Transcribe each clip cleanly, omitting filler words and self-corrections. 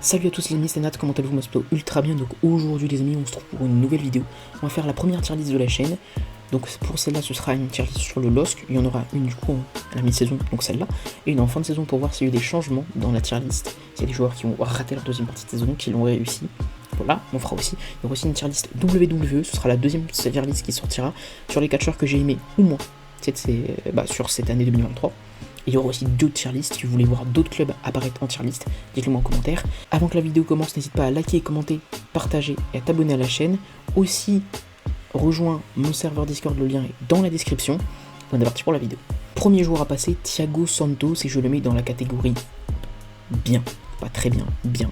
Salut à tous les amis, c'est Nat, comment allez-vous? Moi c'est plutôt ultra bien. Donc aujourd'hui les amis, on se trouve pour une nouvelle vidéo. On va faire la première tier list de la chaîne. Donc pour celle-là ce sera une tier list sur le LOSC. Il y en aura une du coup à la mi-saison, donc celle-là, et une en fin de saison pour voir s'il y a eu des changements dans la tier list. S'il y a des joueurs qui ont raté leur deuxième partie de saison, qui l'ont réussi. Voilà, on fera aussi. Il y aura aussi une tier list WWE, ce sera la deuxième tier list qui sortira sur les catcheurs que j'ai aimés ou moins sur cette année 2023. Il y aura aussi d'autres tier lists. Si vous voulez voir d'autres clubs apparaître en tier list, dites-le moi en commentaire. Avant que la vidéo commence, n'hésite pas à liker, commenter, partager et à t'abonner à la chaîne. Aussi, rejoins mon serveur Discord, le lien est dans la description. On est parti pour la vidéo. Premier joueur à passer, Thiago Santos, et je le mets dans la catégorie bien. Pas très bien, bien.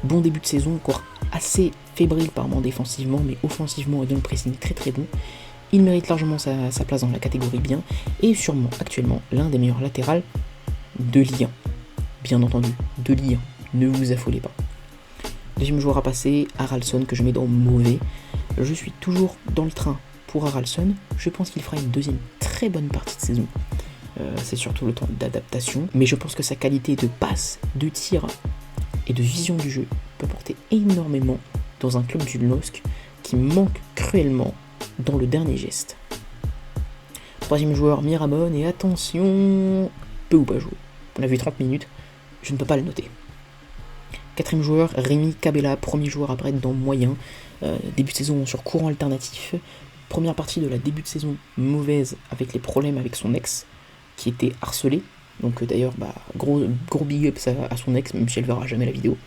Bon début de saison, encore assez fébrile par moment défensivement, mais offensivement et dans le pressing très très bon. Il mérite largement sa place dans la catégorie bien, et sûrement actuellement l'un des meilleurs latérales de Ligue 1. Bien entendu, de Ligue 1, ne vous affolez pas. Deuxième joueur à passer, Haralson, que je mets dans mauvais. Je suis toujours dans le train pour Haralson, je pense qu'il fera une deuxième très bonne partie de saison. C'est surtout le temps d'adaptation, mais je pense que sa qualité de passe, de tir et de vision du jeu peut porter énormément dans un club du LOSC qui manque cruellement dans le dernier geste. Troisième joueur, Miramon, et attention, peu ou pas joué. On a vu 30 minutes, je ne peux pas le noter. Quatrième joueur, Rémi Cabella, premier joueur à apparaître dans moyen. Début de saison sur courant alternatif. Première partie de la début de saison mauvaise avec les problèmes avec son ex qui était harcelé. Donc d'ailleurs, gros big up à son ex, même si elle verra jamais la vidéo.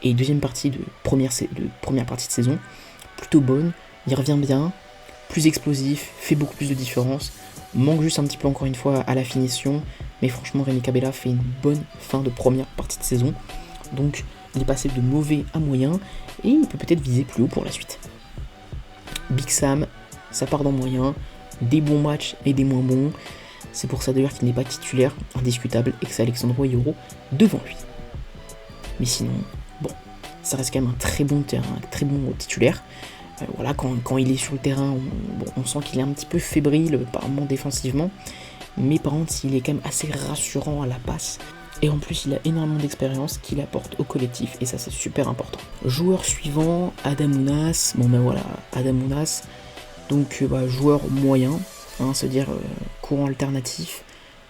Et deuxième partie de première partie de saison, plutôt bonne. Il revient bien, plus explosif, fait beaucoup plus de différence, manque juste un petit peu encore une fois à la finition, mais franchement Rémi Cabella fait une bonne fin de première partie de saison, donc il est passé de mauvais à moyen, et il peut peut-être viser plus haut pour la suite. Big Sam, ça part dans moyen, des bons matchs et des moins bons, c'est pour ça d'ailleurs qu'il n'est pas titulaire, indiscutable, et que c'est Alexandro Ayoro devant lui. Mais sinon, bon, ça reste quand même un très bon titulaire. Voilà, quand il est sur le terrain, on sent qu'il est un petit peu fébrile par moment défensivement, mais par contre il est quand même assez rassurant à la passe, et en plus il a énormément d'expérience qu'il apporte au collectif, et ça c'est super important. Joueur suivant, Adamounas, Adamounas, donc joueur moyen, c'est-à-dire courant alternatif,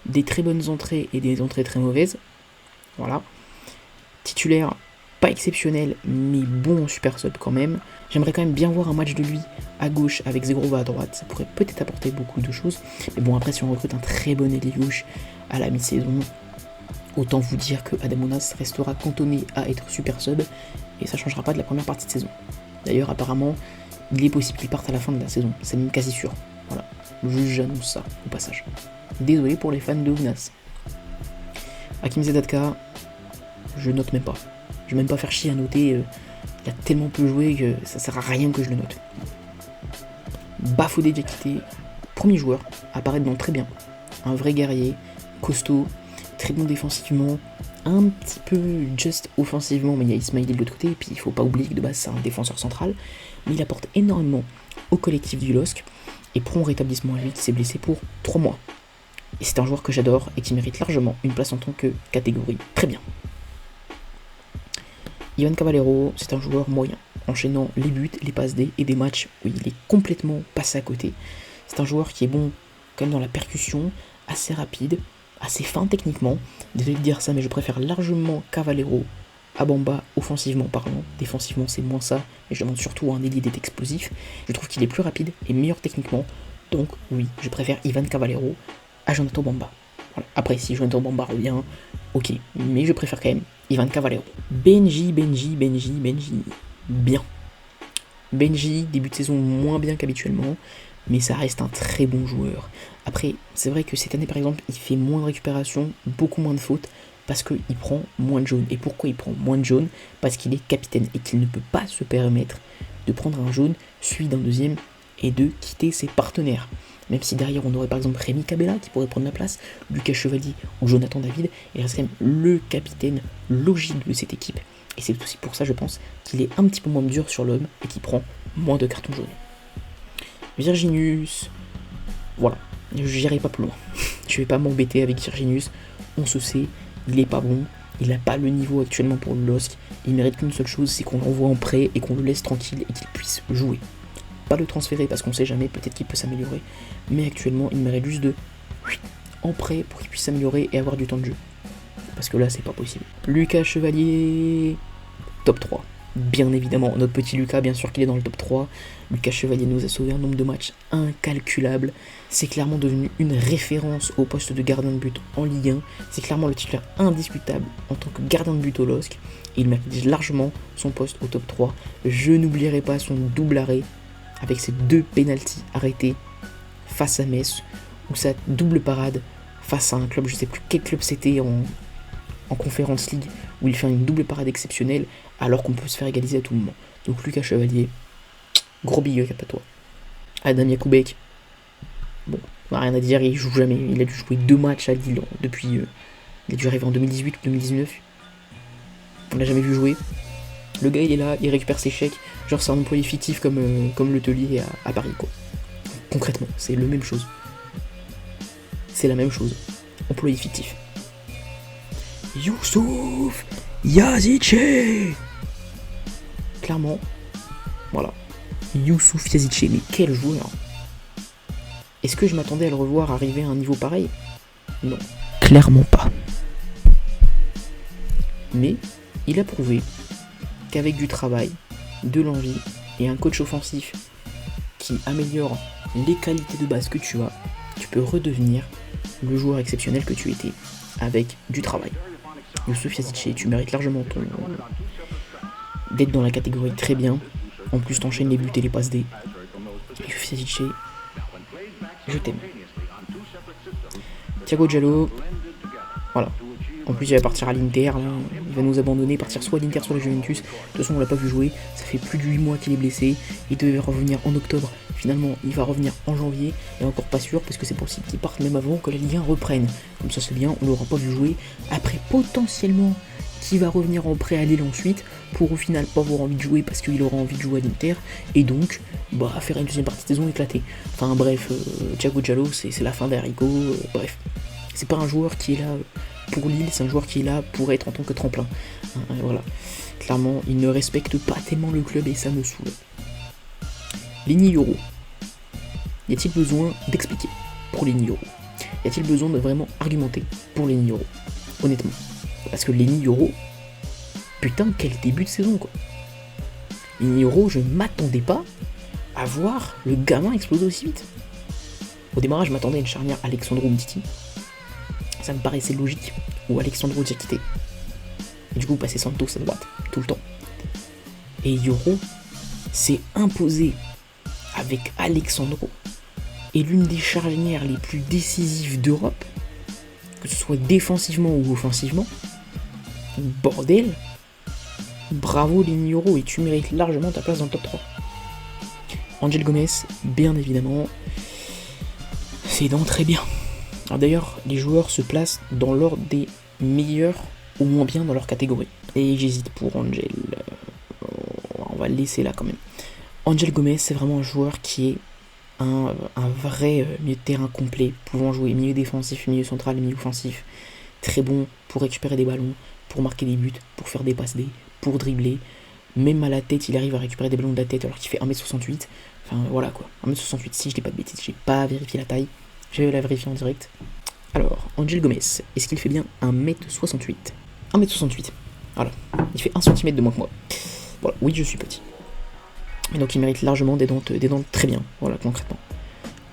des très bonnes entrées et des entrées très mauvaises, voilà. Titulaire, pas exceptionnel, mais bon en super sub quand même. J'aimerais quand même bien voir un match de lui à gauche avec Zegrova à droite, ça pourrait peut-être apporter beaucoup de choses. Mais bon, après si on recrute un très bon ailier gauche à la mi-saison, autant vous dire que Adamounas restera cantonné à être super sub, et ça changera pas de la première partie de saison. D'ailleurs apparemment, il est possible qu'il parte à la fin de la saison, c'est même quasi sûr. Voilà, j'annonce ça au passage. Désolé pour les fans de Ounas. Hakim Zedatka, je note même pas. Je vais même pas faire chier à noter, il a tellement peu joué que ça sert à rien que je le note. Bafodé Diakité, premier joueur, apparaît dans très bien. Un vrai guerrier, costaud, très bon défensivement, un petit peu just offensivement, mais il y a Ismaili de l'autre côté, et puis il faut pas oublier que de base c'est un défenseur central, mais il apporte énormément au collectif du LOSC, et prompt rétablissement à lui qui s'est blessé pour 3 mois. Et c'est un joueur que j'adore et qui mérite largement une place en tant que catégorie. Très bien. Ivan Cavallero, c'est un joueur moyen, enchaînant les buts, les passes D et des matchs où il est complètement passé à côté. C'est un joueur qui est bon quand même dans la percussion, assez rapide, assez fin techniquement. Désolé de dire ça, mais je préfère largement Cavallero à Bamba, offensivement parlant. Défensivement, c'est moins ça, mais je demande surtout à un ailier d'être explosif. Je trouve qu'il est plus rapide et meilleur techniquement, donc oui, je préfère Ivan Cavallero à Jonathan Bamba. Voilà. Après, si Jonathan Bamba revient, ok, mais je préfère quand même Ivan Cavallero. Benji, bien. Benji, début de saison moins bien qu'habituellement, mais ça reste un très bon joueur. Après, c'est vrai que cette année par exemple, il fait moins de récupération, beaucoup moins de fautes, parce qu'il prend moins de jaunes. Et pourquoi il prend moins de jaunes? Parce qu'il est capitaine et qu'il ne peut pas se permettre de prendre un jaune, suivi d'un deuxième, et de quitter ses partenaires. Même si derrière on aurait par exemple Rémi Cabella qui pourrait prendre la place, Lucas Chevalier ou Jonathan David, il reste quand même le capitaine logique de cette équipe. Et c'est aussi pour ça, je pense, qu'il est un petit peu moins dur sur l'homme et qu'il prend moins de cartons jaunes. Virginius, voilà, je n'irai pas plus loin. Je vais pas m'embêter avec Virginius, on se sait, il est pas bon, il n'a pas le niveau actuellement pour le LOSC, il mérite qu'une seule chose, c'est qu'on l'envoie en prêt et qu'on le laisse tranquille et qu'il puisse jouer. Pas le transférer parce qu'on sait jamais, peut-être qu'il peut s'améliorer, mais actuellement il mérite juste de en prêt pour qu'il puisse s'améliorer et avoir du temps de jeu. Parce que là c'est pas possible. Lucas Chevalier, top 3. Bien évidemment, notre petit Lucas, bien sûr qu'il est dans le top 3. Lucas Chevalier nous a sauvé un nombre de matchs incalculable. C'est clairement devenu une référence au poste de gardien de but en Ligue 1. C'est clairement le titulaire indiscutable en tant que gardien de but au LOSC. Et il mérite largement son poste au top 3. Je n'oublierai pas son double arrêt avec ses 2 pénaltys arrêtés face à Metz, ou sa double parade face à un club, je sais plus quel club c'était en Conference League, où il fait une double parade exceptionnelle alors qu'on peut se faire égaliser à tout moment. Donc Lucas Chevalier, gros big up à toi. Adam Yakoubek, bon, rien à dire, il joue jamais. Il a dû jouer 2 matchs à Lille depuis. Il a dû arriver en 2018 ou 2019. On l'a jamais vu jouer. Le gars il est là, il récupère ses chèques. Genre c'est un employé fictif comme le taulier à Paris quoi. Concrètement, c'est la même chose. C'est la même chose. Employé fictif. Youssouf Yazice. Clairement, voilà. Youssouf Yazice, mais quel joueur. Est-ce que je m'attendais à le revoir arriver à un niveau pareil? Non, clairement pas. Mais il a prouvé qu'avec du travail, de l'envie et un coach offensif qui améliore les qualités de base que tu as, tu peux redevenir le joueur exceptionnel que tu étais avec du travail. Youssouf Yazice, tu mérites largement d'être dans la catégorie très bien. En plus, t'enchaînes les buts et les passes D. Youssouf Yazice, je t'aime. Thiago Diallo, voilà. En plus, il va partir à l'Inter, là. Il va nous abandonner, partir soit à l'Inter, soit à la Juventus. De toute façon, on l'a pas vu jouer. Ça fait plus de 8 mois qu'il est blessé. Il devait revenir en octobre. Finalement, il va revenir en janvier. Et encore pas sûr, parce que c'est possible qu'il parte même avant que la Ligue 1 reprenne. Comme ça, c'est bien, on l'aura pas vu jouer. Après, potentiellement, qui va revenir en prêt à Lille ensuite, pour au final pas avoir envie de jouer parce qu'il aura envie de jouer à l'Inter. Et donc, faire une deuxième partie de saison éclatée. Enfin bref, Thiago Diallo, c'est la fin d'Arigo. Bref, c'est pas un joueur qui est là pour Lille, c'est un joueur qui est là pour être en tant que tremplin. Voilà. Clairement, il ne respecte pas tellement le club et ça me saoule. Lenny Yoro. Y a-t-il besoin d'expliquer pour Lenny Yoro? Y a-t-il besoin de vraiment argumenter pour Lenny Yoro? Honnêtement. Parce que Lenny Yoro, putain, quel début de saison quoi. Lenny Yoro, je m'attendais pas à voir le gamin exploser aussi vite. Au démarrage, je m'attendais à une charnière Alexandro Umtiti. Ça me paraissait logique, ou Alexandro Diakité. Et du coup, passer Santos à droite, tout le temps. Et Yoro s'est imposé avec Alexandro. Et l'une des charnières les plus décisives d'Europe, que ce soit défensivement ou offensivement, bordel, bravo Lenny Yoro, et tu mérites largement ta place dans le top 3. Angel Gomez, bien évidemment, c'est dans très bien. Alors d'ailleurs, les joueurs se placent dans l'ordre des meilleurs ou moins bien dans leur catégorie. Et j'hésite pour Angel. On va le laisser là quand même. Angel Gomez, c'est vraiment un joueur qui est un vrai milieu de terrain complet, pouvant jouer milieu défensif, milieu central, milieu offensif. Très bon pour récupérer des ballons, pour marquer des buts, pour faire des passes D, pour dribbler. Même à la tête, il arrive à récupérer des ballons de la tête alors qu'il fait 1m68. Enfin voilà quoi, 1m68 si je dis pas de bêtises, j'ai pas vérifié la taille. Je vais la vérifier en direct. Alors, Angel Gomez, est-ce qu'il fait bien 1m68? 1m68. Voilà. Il fait 1 cm de moins que moi. Voilà, oui, je suis petit. Et donc il mérite largement des dents très bien. Voilà, concrètement.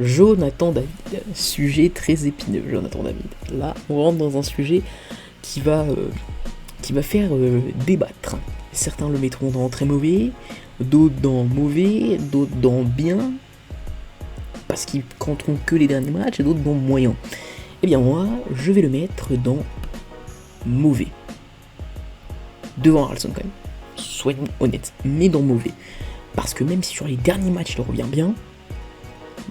Jonathan David. Sujet très épineux, Jonathan David. Là, on rentre dans un sujet qui va faire débattre. Certains le mettront dans très mauvais, d'autres dans mauvais, d'autres dans bien, parce qu'ils compteront que les derniers matchs, et d'autres dans moyen. Eh bien moi, je vais le mettre dans mauvais. Devant Haralson quand même, soyons honnêtes, mais dans mauvais. Parce que même si sur les derniers matchs il revient bien,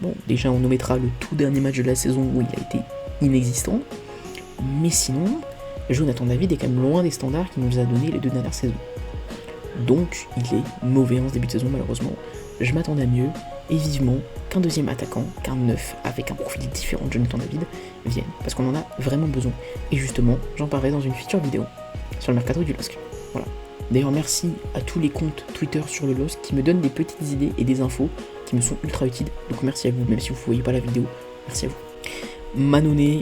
bon déjà on nous mettra le tout dernier match de la saison où il a été inexistant, mais sinon, Jonathan David est quand même loin des standards qu'il nous a donné les 2 dernières saisons. Donc il est mauvais en ce début de saison malheureusement. Je m'attendais à mieux, et vivement qu'un deuxième attaquant, qu'un neuf avec un profil différent de Jonathan David vienne, parce qu'on en a vraiment besoin. Et justement, j'en parlerai dans une future vidéo sur le mercato du LOSC. Voilà. D'ailleurs, merci à tous les comptes Twitter sur le LOSC qui me donnent des petites idées et des infos qui me sont ultra utiles. Donc merci à vous, même si vous ne voyez pas la vidéo, merci à vous. Mannone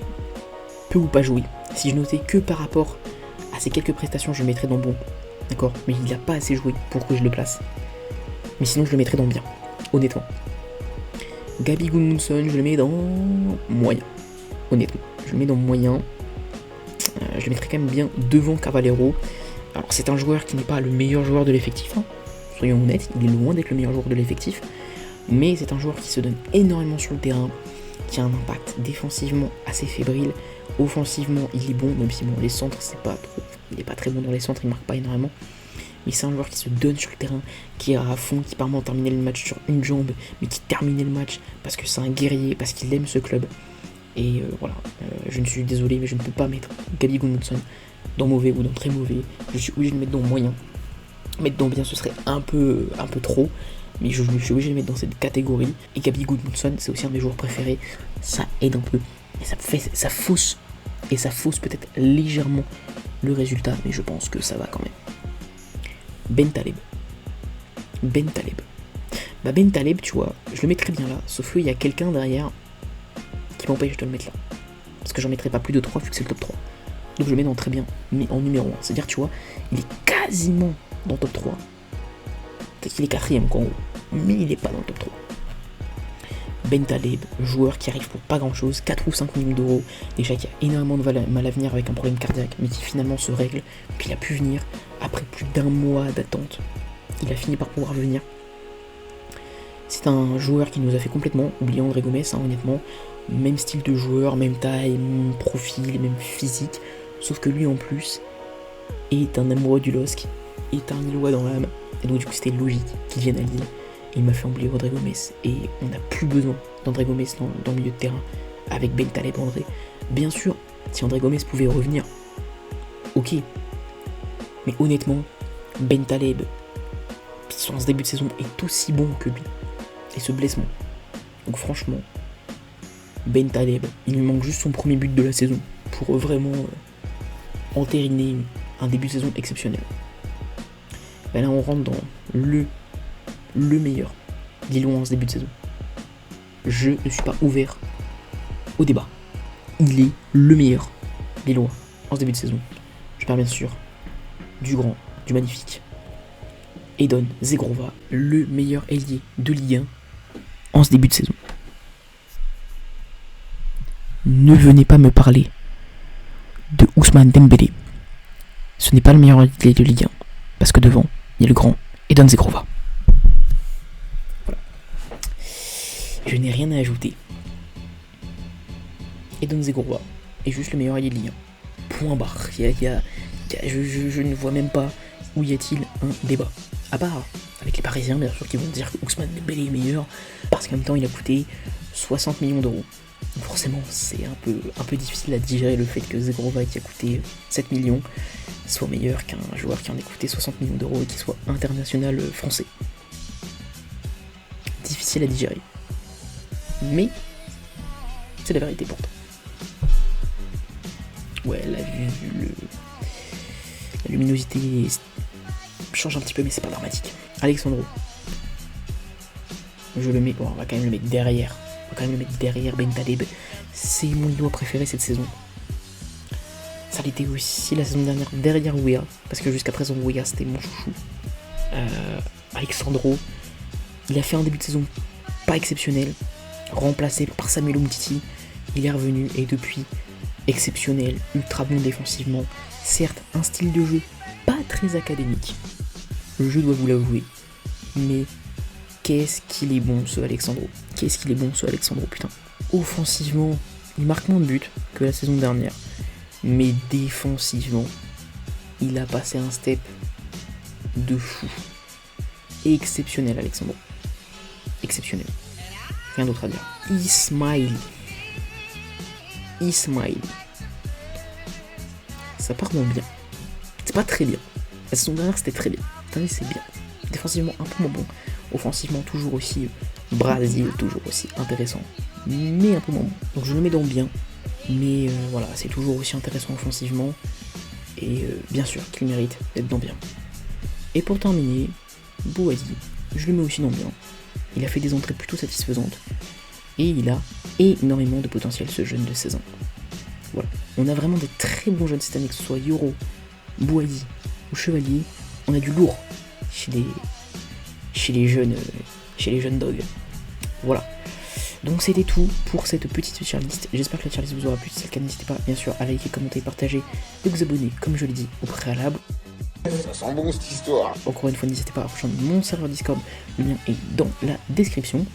peut ou pas jouer. Si je notais que par rapport à ces quelques prestations, je le mettrais dans bon. D'accord, mais il n'a pas assez joué pour que je le place. Mais sinon, je le mettrais dans bien, honnêtement. Gabi Gudmundsson, je le mets dans moyen. Honnêtement, je le mets dans moyen. Je le mettrais quand même bien devant Cavaleiro. Alors, c'est un joueur qui n'est pas le meilleur joueur de l'effectif. Hein. Soyons honnêtes, il est loin d'être le meilleur joueur de l'effectif. Mais c'est un joueur qui se donne énormément sur le terrain, qui a un impact défensivement assez fébrile. Offensivement, il est bon, même si bon, les centres, c'est pas trop. Il n'est pas très bon dans les centres, il marque pas énormément. Mais c'est un joueur qui se donne sur le terrain, qui est à fond, qui permet de terminer le match sur une jambe, mais qui termine le match parce que c'est un guerrier, parce qu'il aime ce club. Et voilà, je ne suis désolé, mais je ne peux pas mettre Gabi Gudmundsson dans mauvais ou dans très mauvais. Je suis obligé de le mettre dans moyen. Mettre dans bien, ce serait un peu trop, mais je suis obligé de le mettre dans cette catégorie. Et Gabi Gudmundsson, c'est aussi un de mes joueurs préférés. Ça aide un peu, et ça fausse peut-être légèrement le résultat, mais je pense que ça va quand même. Bentaleb. Bah Bentaleb, tu vois, je le mettrais bien là, sauf qu'il y a quelqu'un derrière qui m'empêche de le mettre là. Parce que j'en mettrais pas plus de 3 vu que c'est le top 3. Donc je le mets dans très bien, mais en numéro 1. C'est-à-dire, tu vois, il est quasiment dans le top 3. Peut-être qu'il est 4ème quoi en gros, mais il est pas dans le top 3. Bentaleb, joueur qui arrive pour pas grand chose, 4 ou 5 millions d'euros, déjà qui a énormément de mal à venir avec un problème cardiaque, mais qui finalement se règle, puis il a pu venir après plus d'1 mois d'attente. Il a fini par pouvoir venir. C'est un joueur qui nous a fait complètement oublier André Gomes, hein, honnêtement. Même style de joueur, même taille, même profil, même physique. Sauf que lui en plus est un amoureux du LOSC, est un Lillois dans l'âme. Et donc du coup c'était logique qu'il vienne à Lille. Il m'a fait oublier André Gomes et on n'a plus besoin d'André Gomes dans le milieu de terrain avec Bentaleb André. Bien sûr, si André Gomes pouvait revenir, ok. Mais honnêtement, Bentaleb, qui en ce début de saison est aussi bon que lui, et se blesse moins. Donc franchement, Bentaleb, il lui manque juste son premier but de la saison pour vraiment entériner un début de saison exceptionnel. Ben là on rentre dans le meilleur Lillois en ce début de saison. Je ne suis pas ouvert au débat. Il est le meilleur Lillois en ce début de saison. Je parle bien sûr du grand, du magnifique Edon Zegrova, le meilleur ailier de Ligue 1 en ce début de saison. Ne venez pas me parler de Ousmane Dembélé. Ce n'est pas le meilleur ailier de Ligue 1 parce que devant, il y a le grand Edon Zegrova. Voilà. Je n'ai rien à ajouter. Edon Zegrova est juste le meilleur ailier de Ligue 1. Point barre. Je ne vois même pas où y a-t-il un débat. À part avec les Parisiens, bien sûr, qui vont dire que Ousmane Dembélé est meilleur, parce qu'en même temps, il a coûté 60 millions d'euros. Donc forcément, c'est un peu difficile à digérer le fait que Zegrova, qui a coûté 7 millions, soit meilleur qu'un joueur qui en a coûté 60 millions d'euros et qui soit international français. Difficile à digérer. Mais c'est la vérité pourtant. Ouais, la luminosité change un petit peu, mais c'est pas dramatique. Alexandro. Je le mets. Bon, on va quand même le mettre derrière. Bentaleb. C'est mon Lillois préféré cette saison. Ça l'était aussi la saison dernière derrière Weah. Parce que jusqu'à présent, Weah c'était mon chouchou. Alexandro. Il a fait un début de saison pas exceptionnel. Remplacé par Samuel Umtiti. Il est revenu et depuis, exceptionnel. Ultra bon défensivement. Certes, un style de jeu pas très académique. Je dois vous l'avouer. Mais qu'est-ce qu'il est bon ce Alexandro. Putain. Offensivement, il marque moins de buts que la saison dernière. Mais défensivement, il a passé un step de fou. Exceptionnel Alexandro. Exceptionnel. Rien d'autre à dire. Ismaïli. Ça part moins bien. C'est pas très bien. La saison dernière c'était très bien. Cette année c'est bien. Défensivement un peu moins bon. Offensivement toujours aussi Brésil, toujours aussi intéressant. Mais un peu moins bon. Donc je le mets dans bien. Mais voilà, c'est toujours aussi intéressant offensivement. Et bien sûr qu'il mérite d'être dans bien. Et pour terminer, Bouhaddi, je le mets aussi dans bien. Il a fait des entrées plutôt satisfaisantes. Et il a énormément de potentiel, ce jeune de 16 ans. Voilà. On a vraiment des très bons jeunes cette année, que ce soit Yoro, Bouhaddi ou Chevalier. On a du lourd chez les jeunes dogs. Voilà. Donc c'était tout pour cette petite tier list. J'espère que la tier list vous aura plu. Si c'est le cas, n'hésitez pas bien sûr à liker, commenter, partager et vous abonner, comme je l'ai dit au préalable. Ça sent bon cette histoire. Encore une fois, n'hésitez pas à rejoindre mon serveur Discord, le lien est dans la description.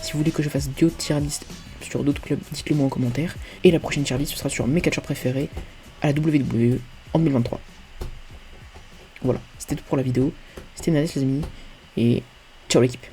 Si vous voulez que je fasse d'autres tier list sur d'autres clubs, dites-le moi en commentaire. Et la prochaine tier list, ce sera sur mes catcheurs préférés à la WWE en 2023. Voilà, c'était tout pour la vidéo. C'était Nadès les amis, et ciao l'équipe.